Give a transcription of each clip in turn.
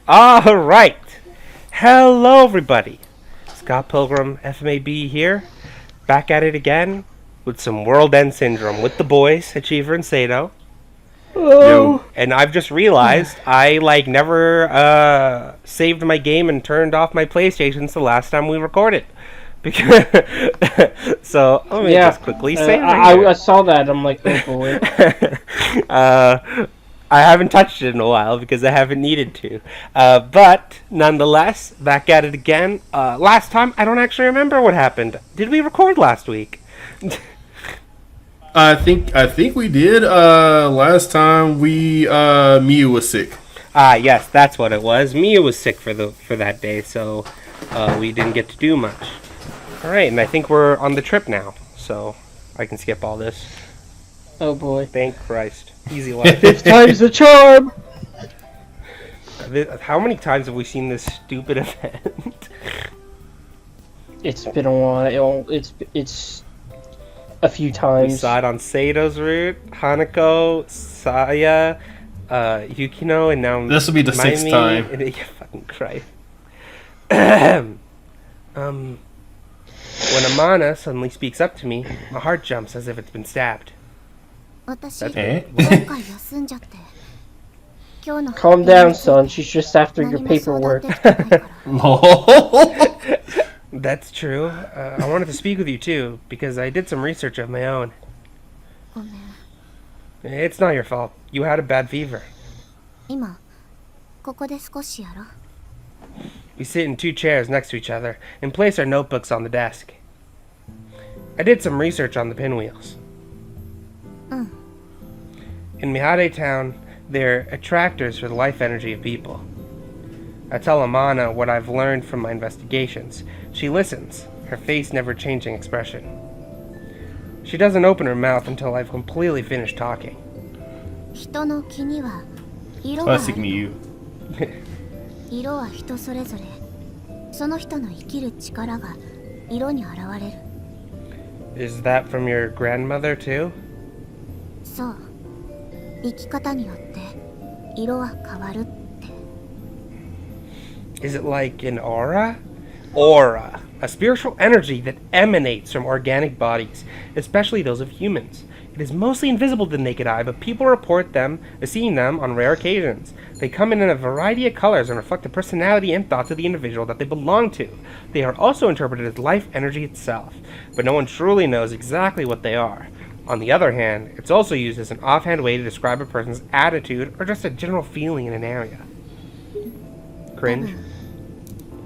All right. Hello, everybody. Scott Pilgrim, FMAB here. Back at it again with some World End Syndrome with the boys, Achiever and Sato. Yo. And I've just realized I never saved my game and turned off my PlayStation since the last time we recorded. Because so let me just quickly say I saw that. I'm like, oh boy. I haven't touched it in a while because I haven't needed to. But nonetheless, back at it again. Last time, I don't actually remember what happened. Did we record last week? I think we did. Last time Miu was sick. Yes, that's what it was. Mia was sick for that day, so we didn't get to do much. All right, and I think we're on the trip now, so I can skip all this. Oh boy. Thank Christ. Easy life. 5 times the charm! How many times have we seen this stupid event? It's been a while. It's a few We times. saw it on Sato's route, Hanako, Saya, Yukino, and now This will be the sixth Maimi, time. And, yeah, fucking Christ. When Amana suddenly speaks up to me, my heart jumps as if it's been stabbed. Calm down, son. She's just after your paperwork. That's true. I wanted to speak with you too, because I did some research of my own. It's not your fault. You had a bad fever. We sit in 2 chairs next to each other and place our notebooks on the desk. I did some research on the pinwheels. In Mihade town, they're attractors for the life energy of people. I tell Amana what I've learned from my investigations. She listens, her face never changing expression. She doesn't open her mouth until I've completely finished talking. Classic Miu. Is that from your grandmother too? Is it like an aura? Aura. A spiritual energy that emanates from organic bodies, especially those of humans. It is mostly invisible to the naked eye, but people report seeing them on rare occasions. They come in a variety of colors and reflect the personality and thoughts of the individual that they belong to. They are also interpreted as life energy itself, but no one truly knows exactly what they are. On the other hand, it's also used as an offhand way to describe a person's attitude or just a general feeling in an area. Cringe?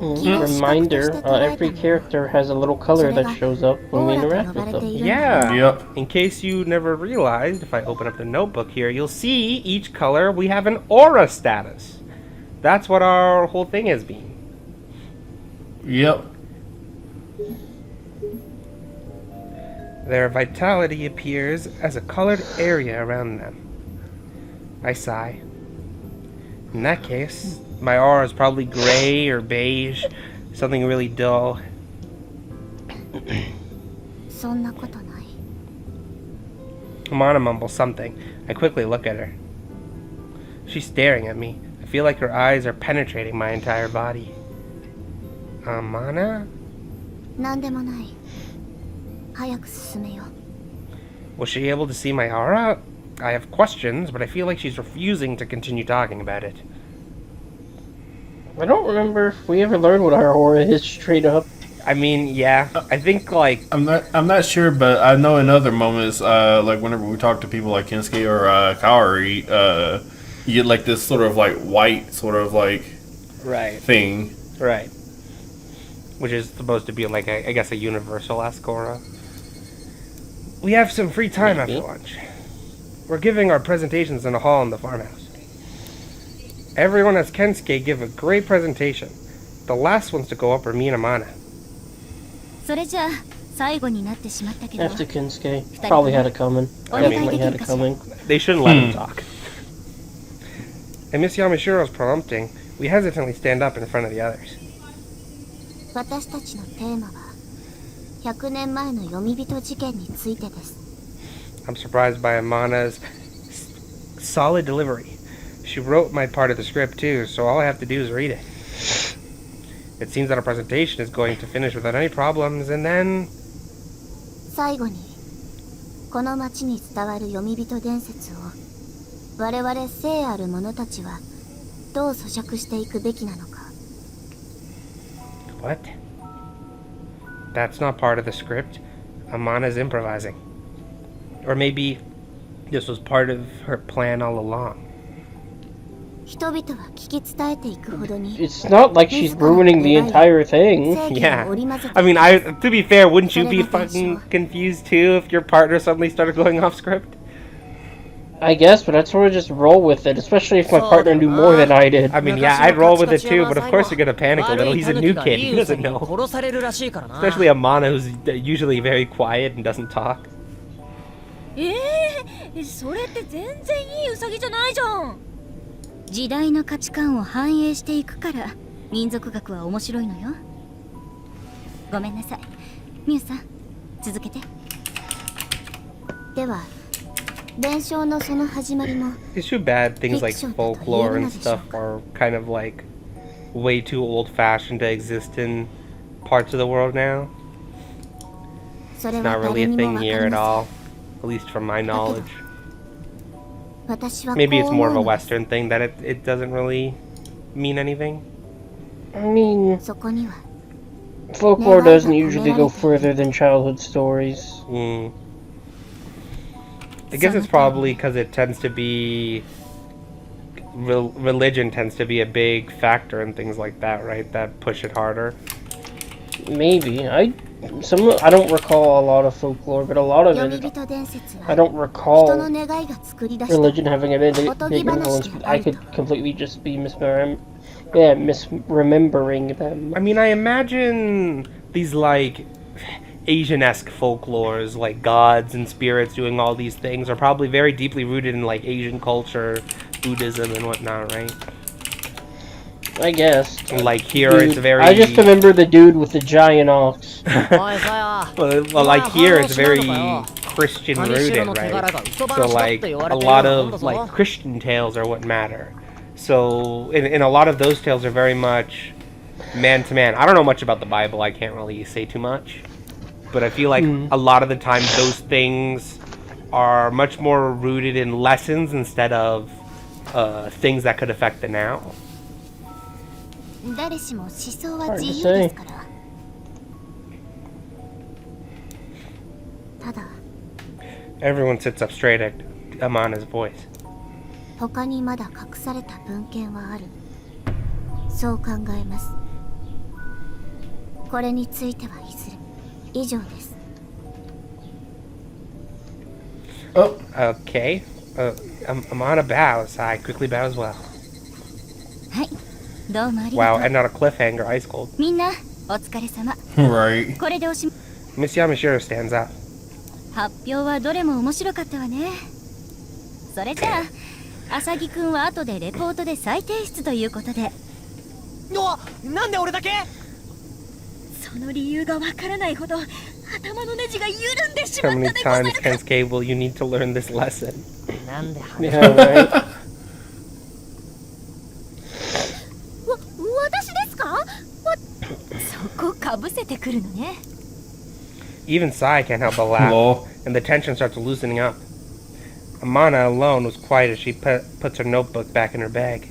Reminder, every character has a little color that shows up when we interact with them. Yeah. Yep. In case you never realized, if I open up the notebook here, you'll see each color we have an aura status. That's what our whole thing has been. Yep. Their vitality appears as a colored area around them. I sigh. In that case, my aura is probably gray or beige, something really dull. Amana mumbles something. I quickly look at her. She's staring at me. I feel like her eyes are penetrating my entire body. Amana? Was she able to see my aura? I have questions, but I feel like she's refusing to continue talking about it. I don't remember if we ever learned what our aura is straight up. I mean, yeah. I think I'm not sure, but I know in other moments, like whenever we talk to people like Kensuke or Kaori, you get like this sort of like white sort of like thing. Right. Which is supposed to be like I guess a universal aura. We have some free time after lunch. We're giving our presentations in a hall in the farmhouse. Everyone has Kensuke give a great presentation. The last ones to go up are me and Amana. After Kensuke, probably had it coming. Definitely had it coming. They shouldn't let him talk. At Miss Yamishiro's prompting, we hesitantly stand up in front of the others. I'm surprised by Amana's solid delivery. She wrote my part of the script too, so all I have to do is read it. It seems that our presentation is going to finish without any problems, and then... 最後にこの町に伝わる読み人伝説を我々生ある者たちはどう咀嚼していくべきなのか。 What? That's not part of the script. Amana's improvising. Or maybe this was part of her plan all along. 人々は聞き伝えていくほどに It's not like she's ruining the entire thing. Yeah. I mean, to be fair, wouldn't you be fucking confused too if your partner suddenly started going off script? I guess, but I'd sort of just roll with it, especially if my partner knew more than I did. I mean, yeah, I'd roll with it too, but of course you're gonna panic a little. He's a new kid, he doesn't know. Especially Amana, who's usually very quiet and doesn't talk. それって全然いいウサギじゃないじゃん。時代の価値観を反映していくから民族学は面白いのよ。ごめんなさい。ミュウさん、続けて。では、伝承のその始まりも。It's too bad things like folklore and stuff are kind of like way too old-fashioned to exist in parts of the world now. It's not really a thing here at all, at least from my knowledge. Maybe it's more of a Western thing that it doesn't really mean anything. I mean, folklore doesn't usually go further than childhood stories. I guess it's probably because it tends to be... religion tends to be a big factor in things like that, right? That push it harder. Maybe. I don't recall a lot of folklore, but a lot of it, I don't recall religion having a big influence, but I could completely just be misremembering them. I mean, I imagine these, like, Asian-esque folklores, like gods and spirits doing all these things, are probably very deeply rooted in, like, Asian culture, Buddhism and whatnot, right? I guess. Like here, dude, it's very... I just remember the dude with the giant ox. well, like here, it's very Christian rooted, right? So like a lot of like Christian tales are what matter. So in a lot of those tales are very much man to man. I don't know much about the Bible. I can't really say too much, but I feel like a lot of the time those things are much more rooted in lessons instead of things that could affect the now. 誰しも思想は自由ですから。ただ Everyone sits up straight at Amana's voice. 他にまだ隠された文献はある。そう考えます。これについてはいずれ以上です。Oh, okay. Amana bows. I quickly bow as well. はい。どうもありがとう。Wow, and not a cliffhanger, ice cold. みんな、お疲れ様。Right. これでおしまい。Miss Kamishiro stands up. 発表はどれも面白かったわね。それじゃあ、アサギくんは後でレポートで再提出ということで。なんで俺だけ？その理由がわからないほど頭のネジが緩んでしま How った many でござる times, Kensuke, will you need to learn this lesson? なんで？ Yeah, right. 私ですか？そこかぶせてくるのね。Even Sai can't help but laugh, Lol. and the tension starts loosening up. Amana alone was quiet as she puts her notebook back in her bag.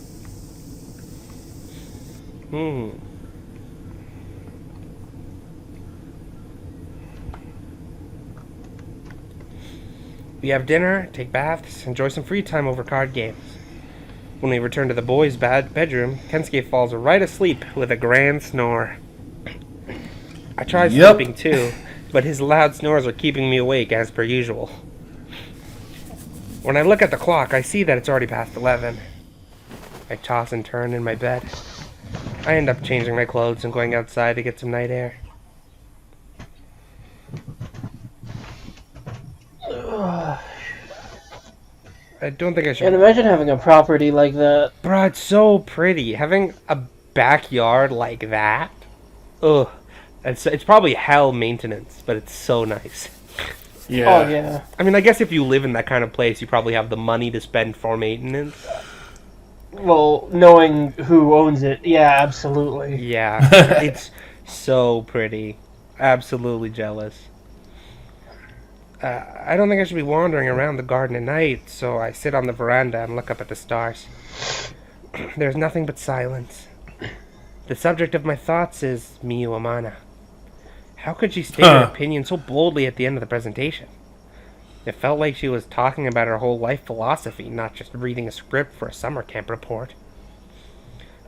We have dinner, take baths, enjoy some free time over card games. When we return to the boys' bedroom, Kensuke falls right asleep with a grand snore. I tried sleeping too, but his loud snores are keeping me awake as per usual. When I look at the clock, I see that it's already past 11. I toss and turn in my bed. I end up changing my clothes and going outside to get some night air. I don't think I should. And imagine having a property like that. Bro, it's so pretty. Having a backyard like that. Ugh. It's probably hell maintenance, but it's so nice. Yeah. Oh, yeah. I mean, I guess if you live in that kind of place, you probably have the money to spend for maintenance. Well, knowing who owns it, yeah, absolutely. Yeah, it's so pretty. Absolutely jealous. I don't think I should be wandering around the garden at night, so I sit on the veranda and look up at the stars. There's nothing but silence. The subject of my thoughts is Miyu Amana. How could she state her opinion so boldly at the end of the presentation? It felt like she was talking about her whole life philosophy, not just reading a script for a summer camp report.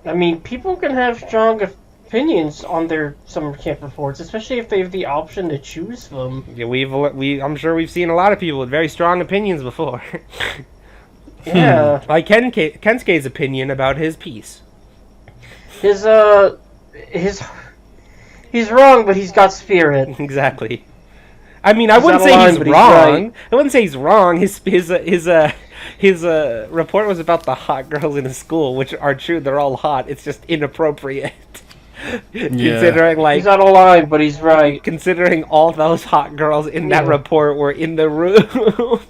I mean, people can have strong opinions on their summer camp reports, especially if they have the option to choose them. Yeah, I'm sure we've seen a lot of people with very strong opinions before. Yeah. Like Kensuke's opinion about his piece. He's wrong, but he's got spirit. Exactly. I mean, I wouldn't say he's wrong. I wouldn't say he's wrong. His report was about the hot girls in his school, which are true. They're all hot. It's just inappropriate. Yeah. Considering, like, He's not alive, but he's right. Considering all those hot girls in that report were in the room.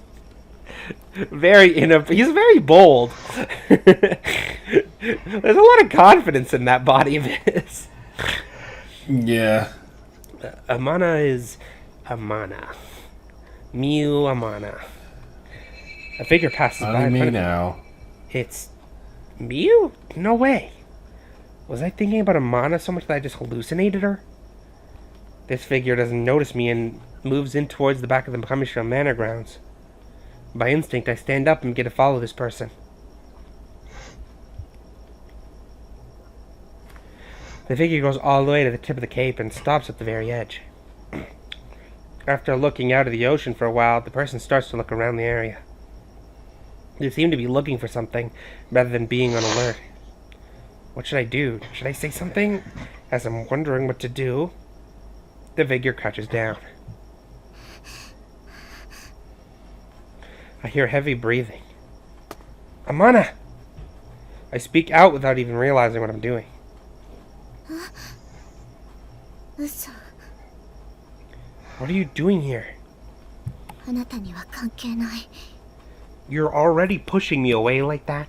He's very bold. There's a lot of confidence in that body of his. Yeah. Amana is Amana. Miyu Amana. A figure passes by in front of me. Now. It's Miyu? No way. Was I thinking about Amana so much that I just hallucinated her? This figure doesn't notice me and moves in towards the back of the Kamishiro manor grounds. By instinct, I stand up and begin to follow this person. The figure goes all the way to the tip of the cape and stops at the very edge. After looking out of the ocean for a while, the person starts to look around the area. They seem to be looking for something, rather than being on alert. What should I do? Should I say something? As I'm wondering what to do, the figure crouches down. I hear heavy breathing. Amana! I speak out without even realizing what I'm doing. What are you doing here? You're already pushing me away like that?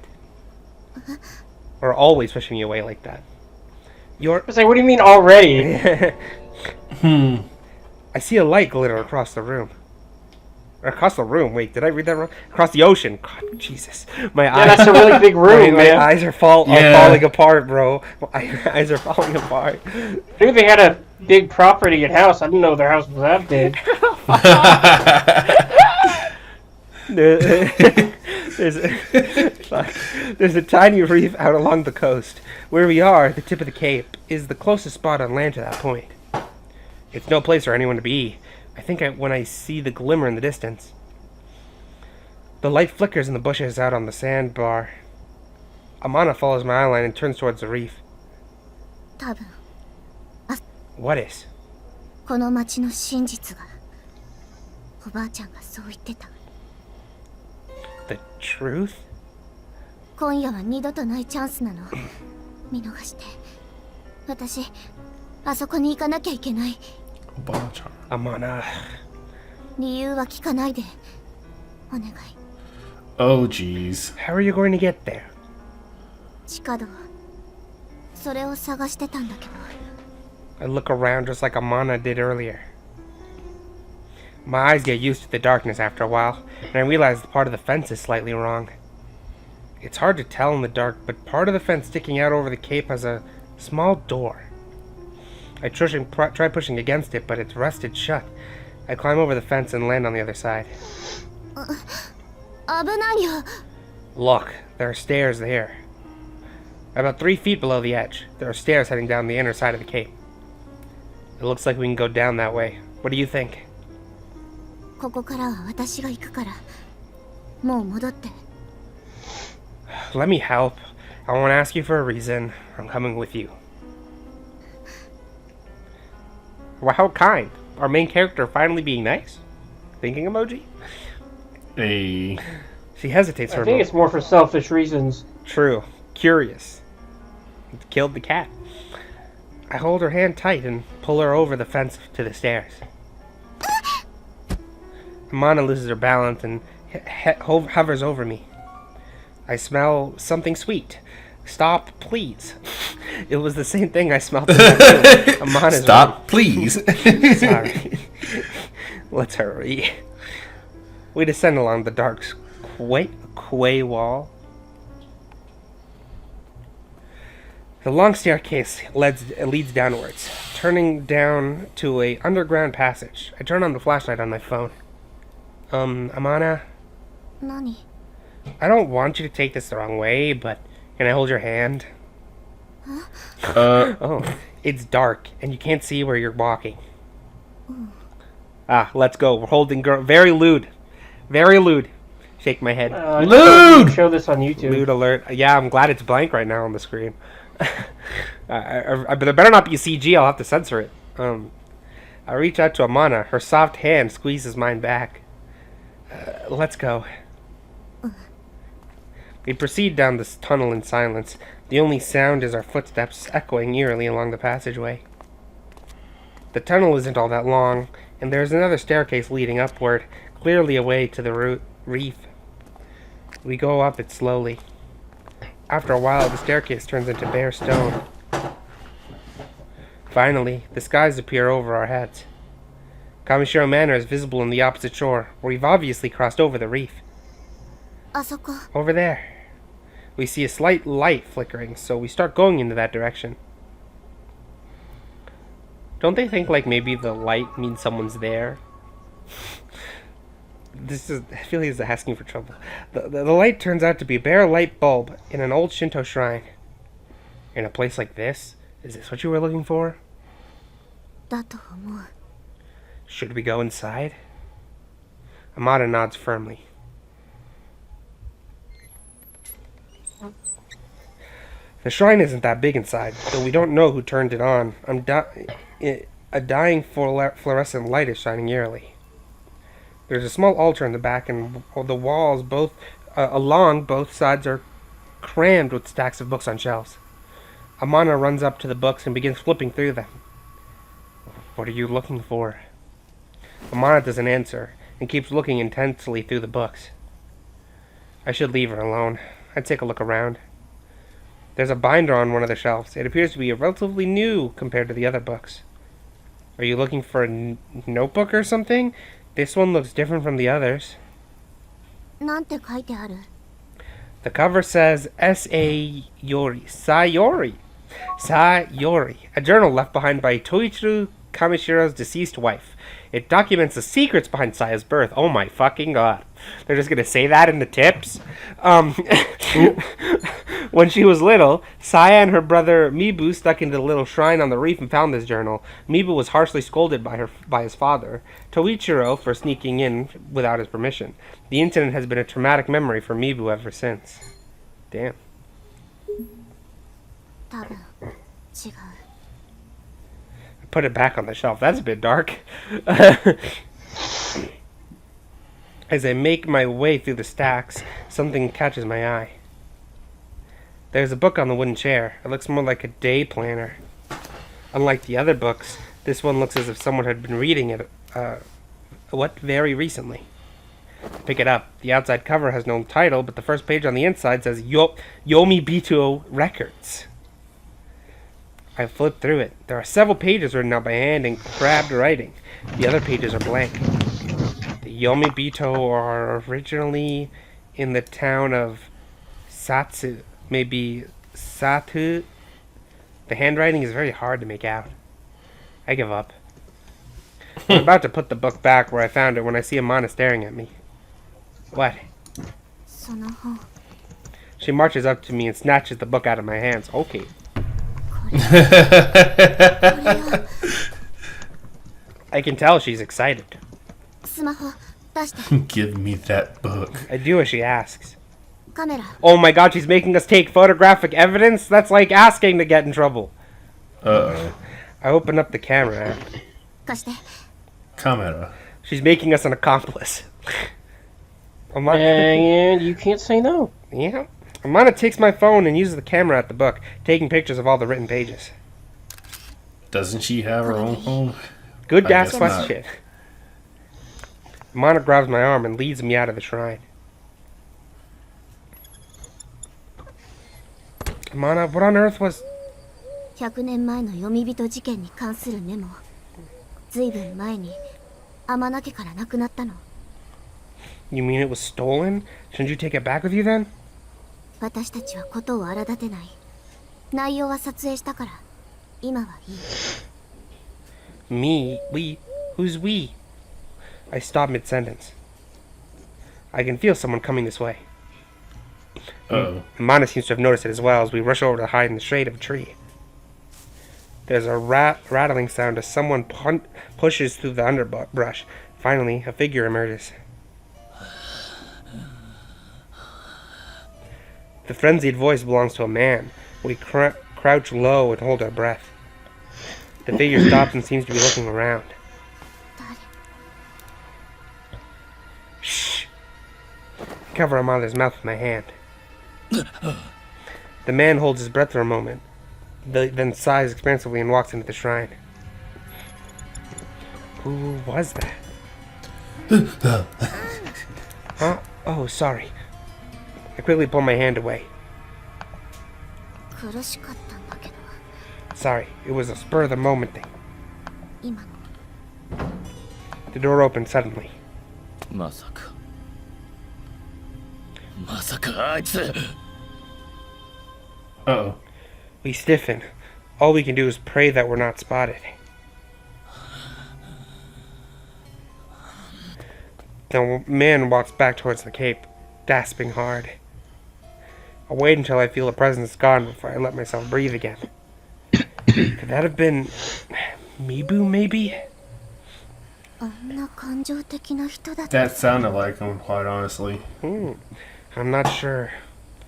Or always pushing me away like that? I was like, what do you mean already? I see a light glitter across the room. Across the room. Wait, did I read that wrong? Across the ocean. God, Jesus. My eyes. That's a really big room, my man. eyes are falling apart, bro. My eyes are falling apart. I think they had a big property and house. I didn't know their house was that big. There's a tiny reef out along the coast. Where we are, the tip of the cape, is the closest spot on land to that point. It's no place for anyone to be. I think when I see the glimmer in the distance. The light flickers in the bushes out on the sandbar. Amana follows my eyeline and turns towards the reef. What is? The truth? Amana. Oh, jeez. How are you going to get there? I look around just like Amana did earlier. My eyes get used to the darkness after a while, and I realize part of the fence is slightly wrong. It's hard to tell in the dark, but part of the fence sticking out over the cape has a small door. I try pushing against it, but it's rusted shut. I climb over the fence and land on the other side. Look, there are stairs there. About 3 feet below the edge, there are stairs heading down the inner side of the cape. It looks like we can go down that way. What do you think? Let me help. I won't ask you for a reason. I'm coming with you. Well, how kind. Our main character finally being nice? Thinking emoji? Hey. She hesitates for a I think moment. it's more for selfish reasons. True. Curious. It killed the cat. I hold her hand tight and pull her over the fence to the stairs. Amana loses her balance and hovers over me. I smell something sweet. Stop, please. It was the same thing I smelled in that room. Amana's Stop, please. Sorry. Let's hurry. We descend along the dark quay wall. The long staircase leads downwards, turning down to a underground passage. I turn on the flashlight on my phone. Amana? 何 I don't want you to take this the wrong way, but can I hold your hand? Oh, it's dark, and you can't see where you're walking. Let's go. We're holding girl. Very lewd. Very lewd. Shake my head. Lewd! Show this on YouTube. Lewd alert. Yeah, I'm glad it's blank right now on the screen. But there better not be CG. I'll have to censor it. I reach out to Amana. Her soft hand squeezes mine back. Let's go. We proceed down this tunnel in silence. The only sound is our footsteps echoing eerily along the passageway. The tunnel isn't all that long, and there is another staircase leading upward, clearly away to the reef. We go up it slowly. After a while, the staircase turns into bare stone. Finally, the skies appear over our heads. Kamishiro Manor is visible on the opposite shore, where we've obviously crossed over the reef. あそこ Over there. We see a slight light flickering, so we start going into that direction. Don't they think like maybe the light means someone's there? I feel like this is asking for trouble. The light turns out to be a bare light bulb in an old Shinto shrine. In a place like this? Is this what you were looking for? だと思う Should we go inside? Amada nods firmly. The shrine isn't that big inside, though we don't know who turned it on. A dying fluorescent light is shining eerily. There's a small altar in the back, and the walls along both sides are crammed with stacks of books on shelves. Amana runs up to the books and begins flipping through them. What are you looking for? Amana doesn't answer, and keeps looking intensely through the books. I should leave her alone. I'd take a look around. There's a binder on one of the shelves. It appears to be relatively new compared to the other books. Are you looking for a notebook or something? This one looks different from the others. なんて書いてある The cover says S.A. Yori. Sayori. Sayori. A journal left behind by Toichiro Kamishiro's deceased wife. It documents the secrets behind Saya's birth. Oh my fucking god. They're just gonna say that in the tips? When she was little, Saya and her brother Mibu stuck into the little shrine on the reef and found this journal. Mibu was harshly scolded by his father, Toichiro, for sneaking in without his permission. The incident has been a traumatic memory for Mibu ever since. Damn. 多分違う Put it back on the shelf. That's a bit dark. As I make my way through the stacks, something catches my eye. There's a book on the wooden chair. It looks more like a day planner. Unlike the other books, this one looks as if someone had been reading it, very recently. I pick it up. The outside cover has no title, but the first page on the inside says Yomi Bito Records. I flip through it. There are several pages written out by hand in crabbed writing. The other pages are blank. The Yomi Bito are originally in the town of Satsu. Maybe Satu. The handwriting is very hard to make out. I give up. I'm about to put the book back where I found it when I see Amana staring at me. What? その本 She marches up to me and snatches the book out of my hands. Okay. これは I can tell she's excited. スマホ出して Give me that book. I do as she asks. カメラ Oh my god, she's making us take photographic evidence? That's like asking to get in trouble. Uh-oh. I open up the camera. 貸して Camera. She's making us an accomplice. Amana, And you can't say no. yeah. Amana takes my phone and uses the camera at the book, taking pictures of all the written pages. Doesn't she have her own phone? Good I gas guess question. Amana grabs my arm and leads me out of the shrine. Mana, what on earth was... 100年前の読み人事件に関するメモ。ずいぶん前に天名家からなくなったの。You mean it was stolen? Shouldn't you take it back with you then? 私たちはことを荒立てない。内容は撮影したから、今はいい。Me? We? Who's we? I stop mid-sentence. I can feel someone coming this way. Mana seems to have noticed it as well as we rush over to hide in the shade of a tree. There's a rattling sound as someone pushes through the underbrush. Finally, a figure emerges. The frenzied voice belongs to a man. We crouch low and hold our breath. The figure stops and seems to be looking around. Shh! I cover Amada's mouth with my hand. The man holds his breath for a moment, then sighs expansively and walks into the shrine. Who was that? Huh? Oh, sorry. I quickly pull my hand away. Sorry, it was a spur of the moment thing. The door opened suddenly. Uh-oh. We stiffen. All we can do is pray that we're not spotted. The man walks back towards the cape, gasping hard. I wait until I feel the presence gone before I let myself breathe again. Could that have been... Mibu, maybe? That sounded like him, quite honestly. I'm not sure.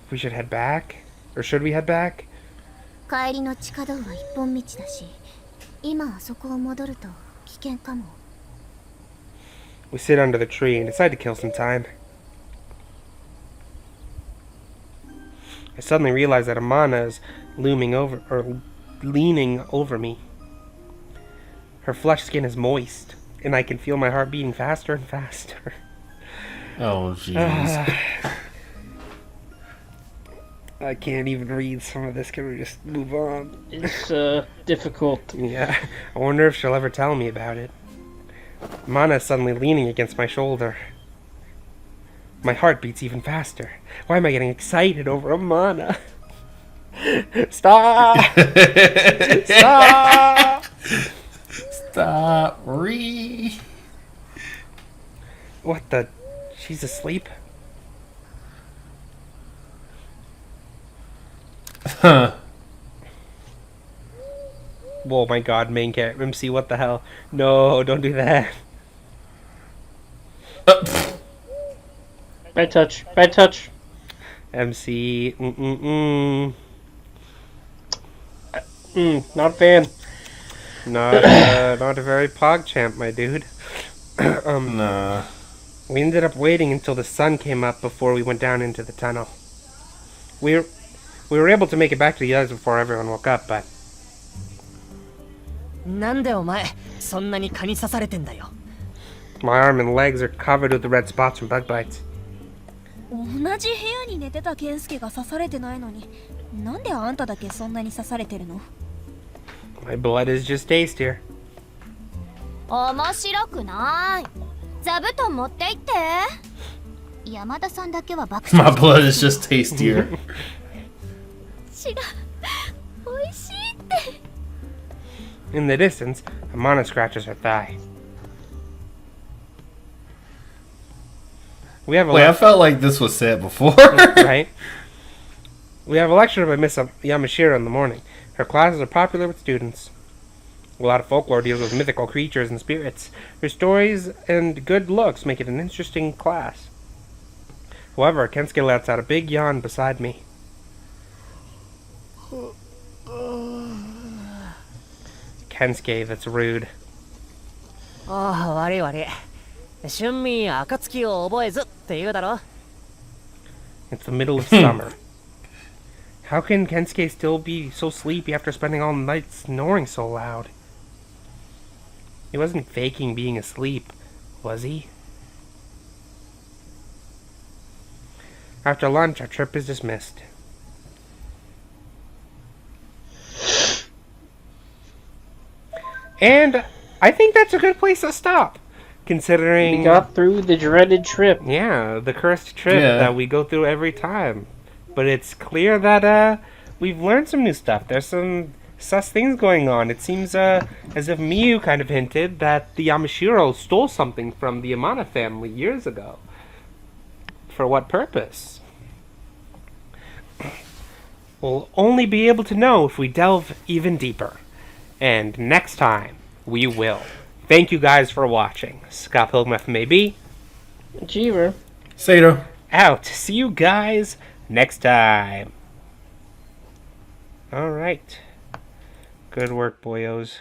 We should head back? Or should we head back? We sit under the tree and decide to kill some time. I suddenly realize that Amana is leaning over me. Her flesh skin is moist, and I can feel my heart beating faster and faster. Oh, jeez. I can't even read some of this. Can we just move on? It's difficult. Yeah, I wonder if she'll ever tell me about it. Mana is suddenly leaning against my shoulder. My heart beats even faster. Why am I getting excited over Amana? Stop! Stop! Stop. What the? She's asleep? Huh. Whoa, my god, main character. MC, what the hell? No, don't do that. Bad touch. Bad touch. MC, Not a fan. Not a very PogChamp, my dude. Nah. We ended up waiting until the sun came up before we went down into the tunnel. We were able to make it back to the others before everyone woke up, but... なんでお前そんなに蚊に刺されてんだよ。 My arm and legs are covered with the red spots from bug bites. 同じ部屋に寝てたケンスケが刺されてないのに、なんであんただけそんなに刺されてるの？ My blood is just tastier. 面白くない。座布団持って行って。山田さんだけは爆 My blood is just tastier. 違う。美味しいって。 In the distance, Amana scratches her thigh. We have a Wait, I felt like this was said before. right? We have a lecture by Miss Yamashiro in the morning. Her classes are popular with students. A lot of folklore deals with mythical creatures and spirits. Her stories and good looks make it an interesting class. However, Kensuke lets out a big yawn beside me. Kensuke, that's rude. ああ、悪い悪い。春眠暁を覚えずって言うだろ。 It's the middle of summer. How can Kensuke still be so sleepy after spending all night snoring so loud? He wasn't faking being asleep, was he? After lunch, our trip is dismissed. And I think that's a good place to stop, considering... We got through the dreaded trip. Yeah, the cursed trip that we go through every time. But it's clear that we've learned some new stuff. There's some sus things going on. It seems as if Miyu kind of hinted that the Yamashiro stole something from the Amana family years ago. For what purpose? We'll only be able to know if we delve even deeper. And next time, we will. Thank you guys for watching. Scott Pilgrim FMAB. Jeever. Sato. Out. See you guys next time. Alright. Good work, boyos.